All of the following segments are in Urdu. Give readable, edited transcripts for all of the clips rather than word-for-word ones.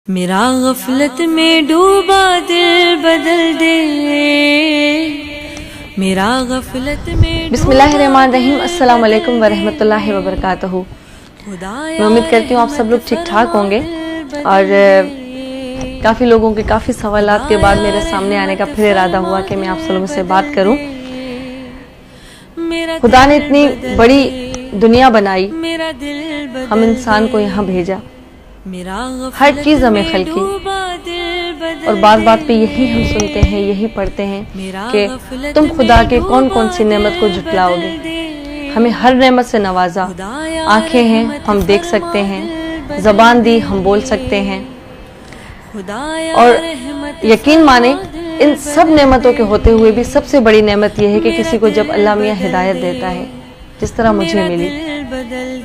میرا غفلت میں ڈوبا دل بدل دے، میرا غفلت میں بسم اللہ الرحمن الرحیم۔ السلام علیکم ورحمۃ اللہ وبرکاتہ۔ میں امید کرتی ہوں آپ سب لوگ ٹھیک ٹھاک ہوں گے، اور کافی لوگوں کے کافی سوالات کے بعد میرے سامنے آنے کا پھر ارادہ ہوا کہ میں آپ سب لوگوں سے بات کروں۔ خدا نے اتنی بڑی دنیا بنائی، ہم انسان کو یہاں بھیجا، ہر چیز ہمیں خلقی، اور بعض بات پہ یہی ہم سنتے ہیں، یہی پڑھتے ہیں کہ تم خدا کے کون کون سی نعمت کو جھٹلاؤ گے۔ ہمیں ہر نعمت سے نوازا، آنکھیں ہیں ہم دیکھ سکتے ہیں، زبان دی ہم بول سکتے ہیں، اور یقین مانیں ان سب نعمتوں کے ہوتے ہوئے بھی سب سے بڑی نعمت یہ ہے کہ کسی کو جب اللہ میاں ہدایت دیتا ہے، جس طرح مجھے ملی،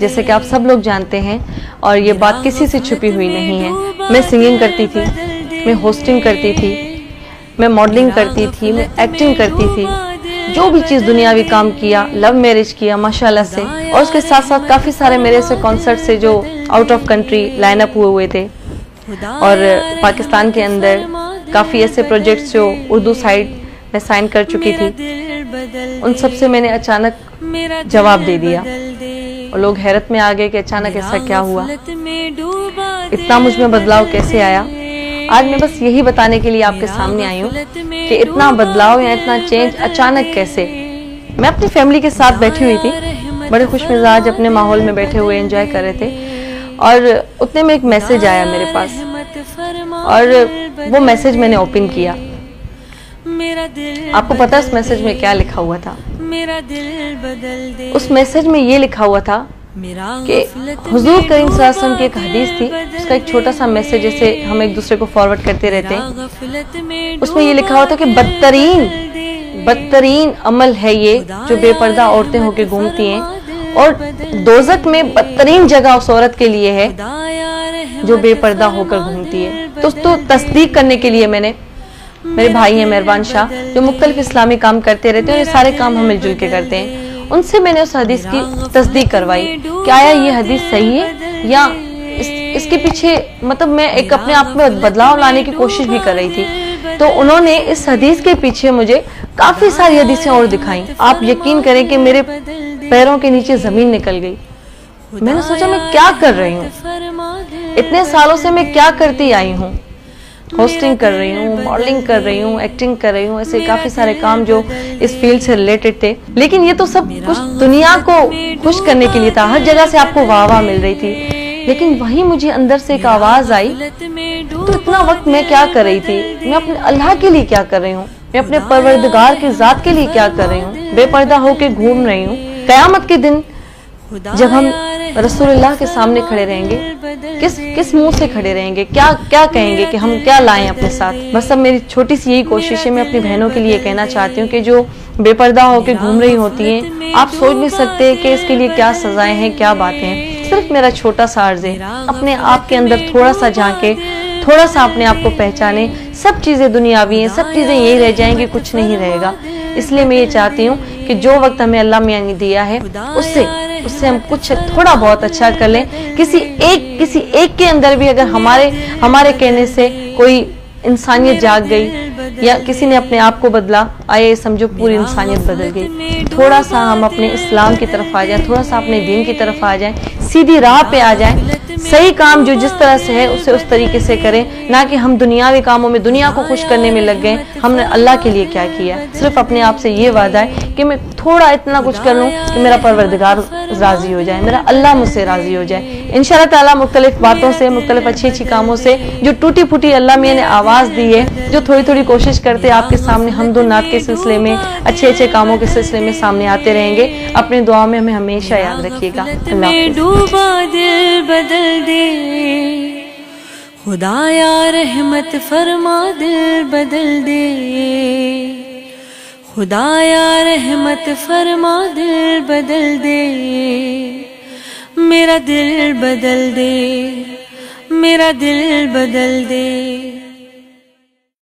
جیسے کہ آپ سب لوگ جانتے ہیں، اور یہ بات کسی سے چھپی ہوئی نہیں ہے۔ میں سنگنگ کرتی تھی، میں ہوسٹنگ کرتی تھی، میں ماڈلنگ کرتی تھی، میں ایکٹنگ کرتی تھی، جو بھی چیز دنیاوی کام کیا، لو میرج کیا ماشاءاللہ سے، اور اس کے ساتھ ساتھ کافی سارے میرے سے کانسرٹ سے جو out of country line up ہوئے تھے، اور پاکستان کے اندر کافی ایسے پروجیکٹس جو اردو سائڈ میں سائن کر چکی تھی، ان سب سے میں نے اچانک جواب دے دیا، اور لوگ حیرت میں آ گئے کہ اچانک ایسا کیا ہوا، اتنا مجھ میں بدلاؤ کیسے آیا۔ آج میں بس یہی بتانے کے لیے آپ کے سامنے آئی ہوں کہ اتنا بدلاؤ یا اتنا چینج اچانک کیسے۔ میں اپنی فیملی کے ساتھ بیٹھی ہوئی تھی، بڑے خوش مزاج اپنے ماحول میں بیٹھے ہوئے انجوائے کر رہے تھے، اور اتنے میں ایک میسج آیا میرے پاس، اور وہ میسج میں نے اوپن کیا۔ آپ کو پتا اس میسج میں کیا لکھا ہوا تھا؟ اس میسج میں یہ لکھا ہوا تھا کہ حضور کریم صلی اللہ علیہ وسلم کی ایک حدیث تھی، اس کا ایک چھوٹا سا میسج جیسے ہم ایک دوسرے کو فارورڈ کرتے رہتے ہیں۔ اس میں یہ لکھا ہوا تھا کہ بدترین عمل ہے یہ جو بے پردہ عورتیں ہو کے گھومتی ہیں، اور دوزخ میں بدترین جگہ اس عورت کے لیے ہے جو بے پردہ ہو کر گھومتی ہے۔ تو تصدیق کرنے کے لیے میں نے، میرے بھائی ہیں مہربان شاہ جو مختلف اسلامی کام کرتے رہتے ہیں، اور یہ سارے کام ہم مل جل کے کرتے ہیں، ان سے میں نے اس حدیث کی تصدیق کروائی کہ آیا یہ حدیث صحیح ہے، یا اس کے پیچھے مطلب میں ایک اپنے آپ میں بدلاؤ لانے کی کوشش بھی کر رہی تھی۔ تو انہوں نے اس حدیث کے پیچھے مجھے کافی ساری حدیثیں اور دکھائیں۔ آپ یقین کریں کہ میرے پیروں کے نیچے زمین نکل گئی۔ میں نے سوچا میں کیا کر رہی ہوں، اتنے سالوں سے میں کیا کرتی آئی ہوں، ہوسٹنگ کر رہی ہوں، ماڈلنگ کر رہی ہوں، ایکٹنگ کر رہی ہوں، ایسے کافی سارے کام جو اس فیلڈ سے ریلیٹڈ تھے، لیکن یہ تو سب کچھ دنیا کو خوش کرنے کے لیے تھا، ہر جگہ سے آپ کو واہ واہ مل رہی تھی، لیکن وہی مجھے اندر سے ایک آواز آئی، تو اتنا وقت میں کیا کر رہی تھی، میں اپنے اللہ کے لیے کیا کر رہی ہوں، میں اپنے پروردگار کی ذات کے لیے کیا کر رہی ہوں، بے پردہ ہو کے گھوم رہی ہوں۔ قیامت کے دن جب ہم رسول اللہ کے سامنے کھڑے رہیں گے، کس منہ سے کھڑے رہیں گے، کیا کہیں گے کہ ہم کیا لائیں اپنے ساتھ۔ بس اب میری چھوٹی سی یہی کوشش ہے، میں اپنی بہنوں کے لیے کہنا چاہتی ہوں کہ جو بے پردہ ہو کے گھوم رہی ہوتی ہیں، آپ سوچ نہیں سکتے کہ اس کے لیے کیا سزائیں ہیں، کیا باتیں ہیں۔ صرف میرا چھوٹا سا عرض ہے، اپنے آپ کے اندر تھوڑا سا جھانکے، تھوڑا سا اپنے آپ کو پہچانے۔ سب چیزیں دنیاوی ہیں، سب چیزیں یہی رہ جائیں گی، کچھ نہیں رہے گا۔ اس لیے میں یہ چاہتی ہوں کہ جو وقت ہمیں اللہ میاں نے دیا ہے، اس سے ہم کچھ تھوڑا بہت اچھا کر لیں۔ کسی ایک کے اندر بھی اگر ہمارے کہنے سے کوئی انسانیت جاگ گئی، یا کسی نے اپنے آپ کو بدلا، آئے سمجھو پوری انسانیت بدل گئی۔ تھوڑا سا ہم اپنے اسلام کی طرف آ جائیں، تھوڑا سا اپنے دین کی طرف آ جائیں، سیدھی راہ پہ آ جائیں، صحیح کام جو جس طرح سے ہے اسے اس طریقے سے کریں، نہ کہ ہم دنیاوی کاموں میں دنیا کو خوش کرنے میں لگ گئے۔ ہم نے اللہ کے لیے کیا کیا؟ صرف اپنے آپ سے یہ وعدہ ہے کہ میں تھوڑا اتنا کچھ کر لوں کہ میرا پروردگار راضی ہو جائے، میرا اللہ مجھ سے راضی ہو جائے۔ انشاءاللہ تعالیٰ مختلف باتوں سے، مختلف اچھی کاموں سے، جو ٹوٹی پھوٹی اللہ میاں نے آواز دی ہے، جو تھوڑی کوشش کرتے آپ کے سامنے حمد و نعت کے سلسلے میں، اچھے کاموں کے سلسلے میں سامنے آتے رہیں گے۔ اپنی دعا میں ہمیں ہمیشہ یاد رکھیے گا۔ اللہ حافظ۔ ڈوبا دل بدل دے، خدایا رحمت فرما دل بدل دے، خدایا رحمت فرما دل بدل دے، میرا دل بدل دے، میرا دل بدل دے۔